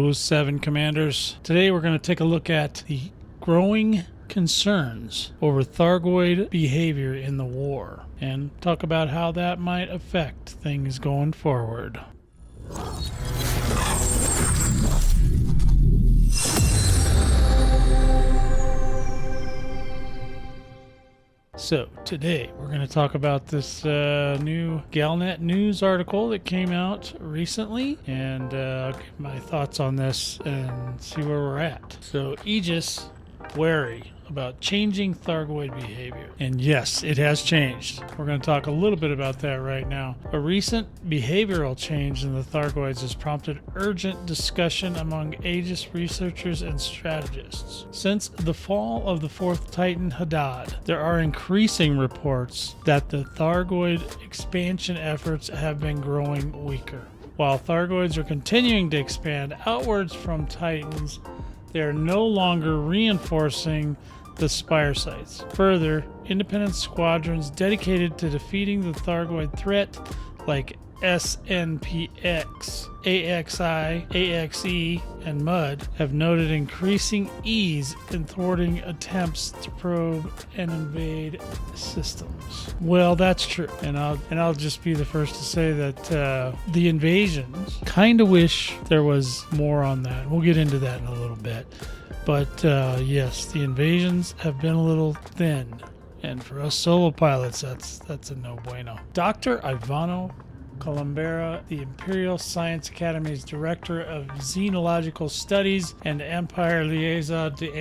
Hello, 7 Commanders. Today we're going to take a look at the growing concerns over Thargoid behavior in the war and talk about how that might affect things going forward. So today we're going to talk about this new Galnet news article that came out recently, and give my thoughts on this and see where we're at. So Aegis wary about changing Thargoid behavior. And yes, it has changed. We're going to talk a little bit about that right now. A recent behavioral change in the Thargoids has prompted urgent discussion among Aegis researchers and strategists. Since the fall of the 4th Titan Hadad, there are increasing reports that the Thargoid expansion efforts have been growing weaker. While Thargoids are continuing to expand outwards from Titans, they are no longer reinforcing the spire sites. Further, independent squadrons dedicated to defeating the Thargoid threat, like SNPX, AXI, AXE, and MUD, have noted increasing ease in thwarting attempts to probe and invade systems. Well, that's true, and I'll just be the first to say that the invasions, kind of wish there was more on that. We'll get into that in a little bit. But yes, the invasions have been a little thin, and for us solo pilots, that's a no bueno. Dr. Ivano Columbera, the Imperial Science Academy's Director of Xenological Studies and Empire Liaison to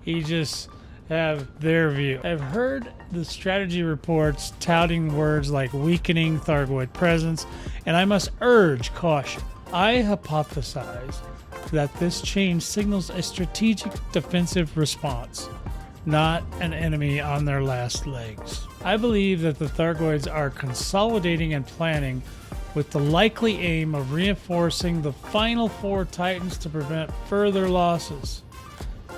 Aegis have their view. I've heard the strategy reports touting words like weakening Thargoid presence, and I must urge caution. I hypothesize that this change signals a strategic defensive response, not an enemy on their last legs. I believe that the Thargoids are consolidating and planning with the likely aim of reinforcing the final 4 Titans to prevent further losses.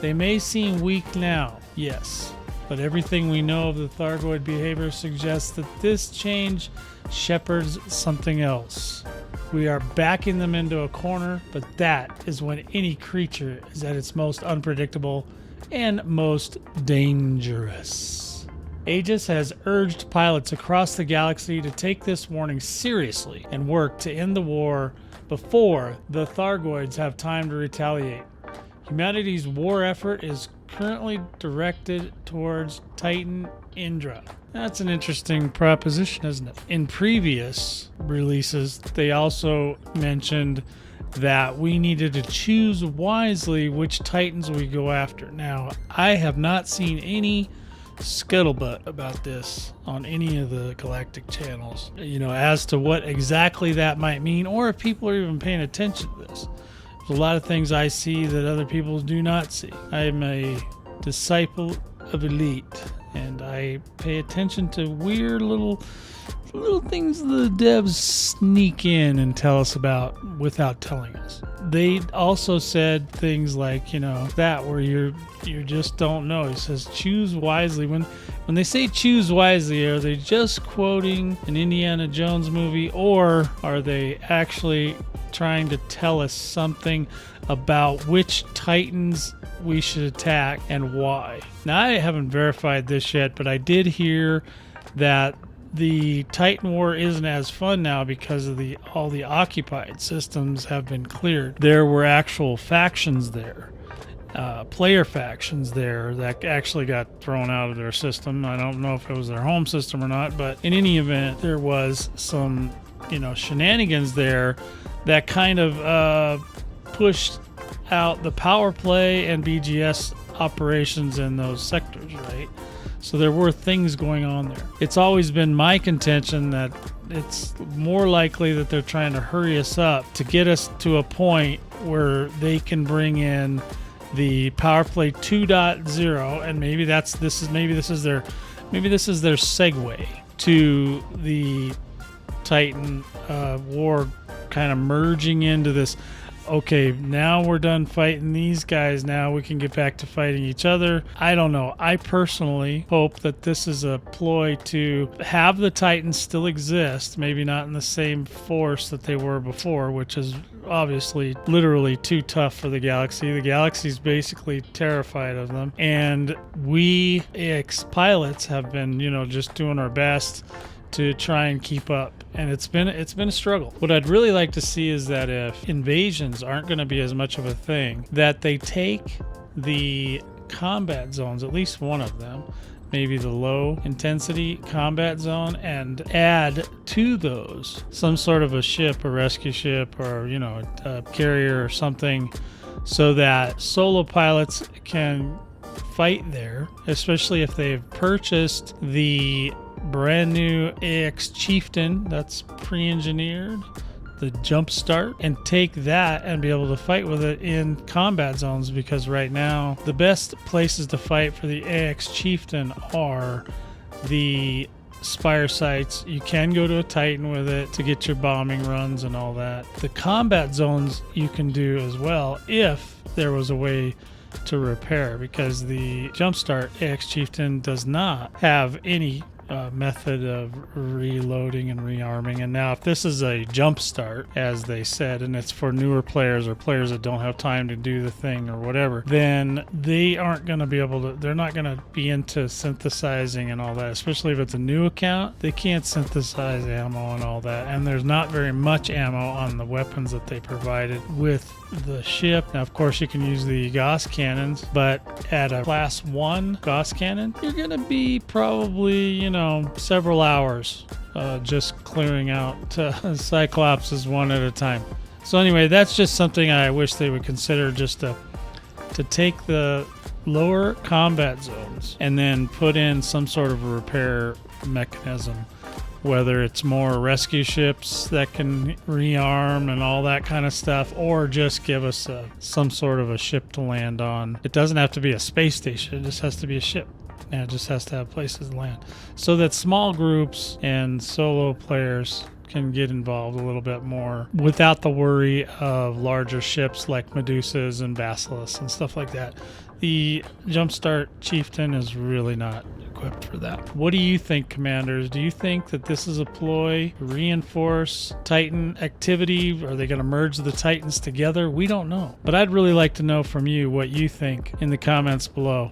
They may seem weak now, yes, but everything we know of the Thargoid behavior suggests that this change shepherds something else. We are backing them into a corner, but that is when any creature is at its most unpredictable and most dangerous. Aegis has urged pilots across the galaxy to take this warning seriously and work to end the war before the Thargoids have time to retaliate. Humanity's war effort is currently directed towards Titan Indra. That's an interesting proposition, isn't it? In previous releases, they also mentioned that we needed to choose wisely which Titans we go after. Now, I have not seen any scuttlebutt about this on any of the galactic channels, as to what exactly that might mean, or if people are even paying attention to this. There's a lot of things I see that other people do not see. I'm a disciple of elite, and I pay attention to weird little things the devs sneak in and tell us about without telling us. They also said things like, that where you just don't know. He says choose wisely. When they say choose wisely, are they just quoting an Indiana Jones movie, or are they actually trying to tell us something about which Titans we should attack and why? Now, I haven't verified this yet, but I did hear that the Titan War isn't as fun now because of all the occupied systems have been cleared. There were actual factions there, player factions there that actually got thrown out of their system. I don't know if it was their home system or not, but in any event, there was some, shenanigans there that kind of pushed out the power play and BGS operations in those sectors, right? So there were things going on there. It's always been my contention that it's more likely that they're trying to hurry us up to get us to a point where they can bring in the power play 2.0, and maybe this is their segue to the Titan war, kind of merging into this. okay, now we're done fighting these guys. Now we can get back to fighting each other. I don't know. I personally hope that this is a ploy to have the Titans still exist, maybe not in the same force that they were before, which is obviously literally too tough for the galaxy. The galaxy's basically terrified of them. And we pilots have been, just doing our best to try and keep up, and it's been a struggle. What I'd really like to see is that if invasions aren't going to be as much of a thing, that they take the combat zones, at least one of them, maybe the low intensity combat zone, and add to those some sort of a ship, a rescue ship, or a carrier or something, so that solo pilots can fight there, especially if they've purchased the brand new AX Chieftain that's pre-engineered, the jump start, and take that and be able to fight with it in combat zones, because right now the best places to fight for the AX Chieftain are the spire sites. You can go to a Titan with it to get your bombing runs and all that. The combat zones you can do as well if there was a way to repair, because the Jumpstart AX Chieftain does not have any method of reloading and rearming. And now if this is a jump start, as they said, and it's for newer players or players that don't have time to do the thing or whatever, then they aren't going to be able to, they're not going to be into synthesizing and all that, especially if it's a new account. They can't synthesize ammo and all that, and there's not very much ammo on the weapons that they provided with the ship. Now of course you can use the Gauss cannons, but at a class 1 Gauss cannon, you're going to be probably, several hours just clearing out Cyclopses one at a time. So anyway, that's just something I wish they would consider, just to take the lower combat zones and then put in some sort of a repair mechanism, whether it's more rescue ships that can rearm and all that kind of stuff, or just give us some sort of a ship to land on. It doesn't have to be a space station, it just has to be a ship. And it just has to have places to land, so that small groups and solo players can get involved a little bit more without the worry of larger ships like Medusas and Basilisks and stuff like that. The Jumpstart Chieftain is really not equipped for that. What do you think, commanders? Do you think that this is a ploy to reinforce Titan activity? Are they going to merge the Titans together? We don't know. But I'd really like to know from you what you think in the comments below.